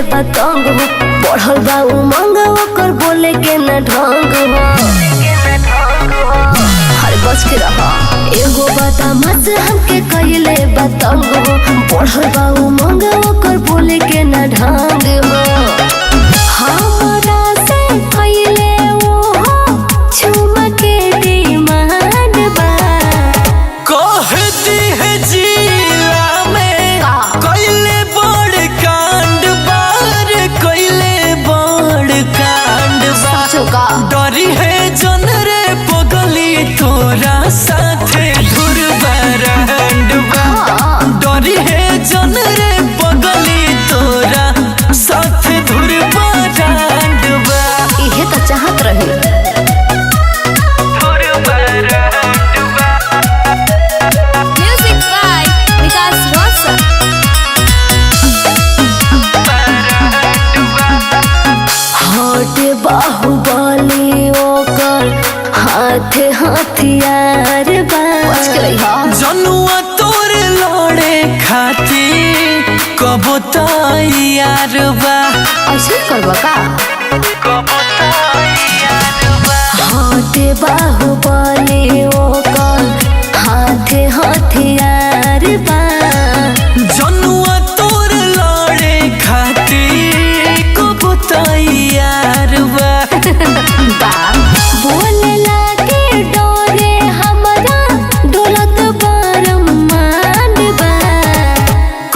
बतंग हो, बढ़ल बा उमंग ओकर बोले के न ढंग हो। हर बच के रहा एगो बदमाश हमके कइले बतंग हो, बढ़ल बा उमंग ओकर बोले के न ढंग हो। हमरा से कइले वो चुमा के डिमांड बा, कहती है जिला में कइले बड़ कांड बा रे, कइले बड़ कांड बा। डरी है जन रे पगली तोरा साथे धुरबरंड बा। डरी है जन रे पगली तोरा साथे धुरबरंड बा। इहे त चाहत रहे। Music by Vikas Rosa. हट बाहुबली ओकर हाथ हथियार बा। जनुआ तोरे लड़े खातिर कबो तैयार बा। ऐसे करबा का? कबो तैयार बा। हट बाहुबली ओकर हाथ हथियार बा। जनुआ तोरे लड़े खातिर कबो तैयार बा। बोले लागे डोरे हमरा डोलत बरमान बा।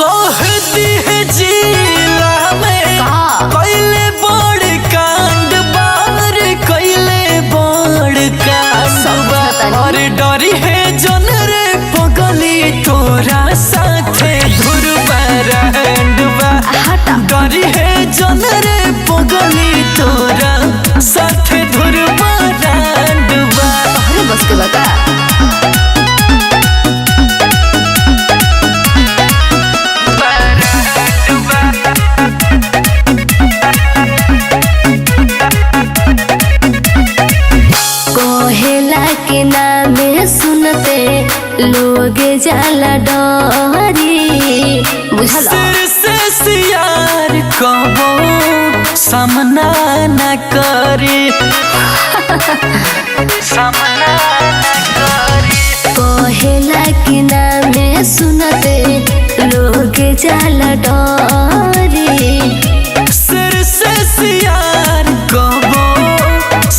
कहती है जिला में कइले बड़ कांड बा रे, कइले बड़ कांड बा। और डरी है जन रे पगली तोरा साथे धुरबरंड बा। डरी है जन रे पगली तोरा साथे धुरबरंड बा। अरे बस के बता। कोहेला के नामे सुनते लोग जाला डरी, बुझल? सिर से सियार कबो सामना न करे। सामना न करे। कोहेला के नामे सुनते लोग जाला डरी। सिर से सियार कबो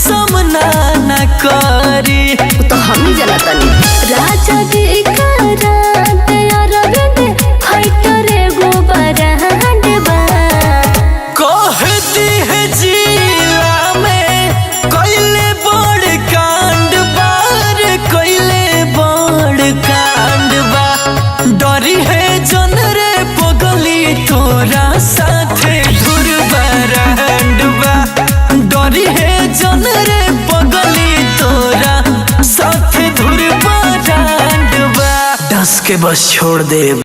सामना न करे। तो हम ही जला तनी राजा जी करात अरविंद फाइटर एगो बरहंड बा। कहती है जिला में कइले बड़ कांड बा रे, कइले बड़ कांड बा। डरी है जन रे पगली तोरा साथे धुरबरंड बा। डरी है जन रे पगली तोरा साथे धुरबरंड बा। डस के बस छोड़ दे।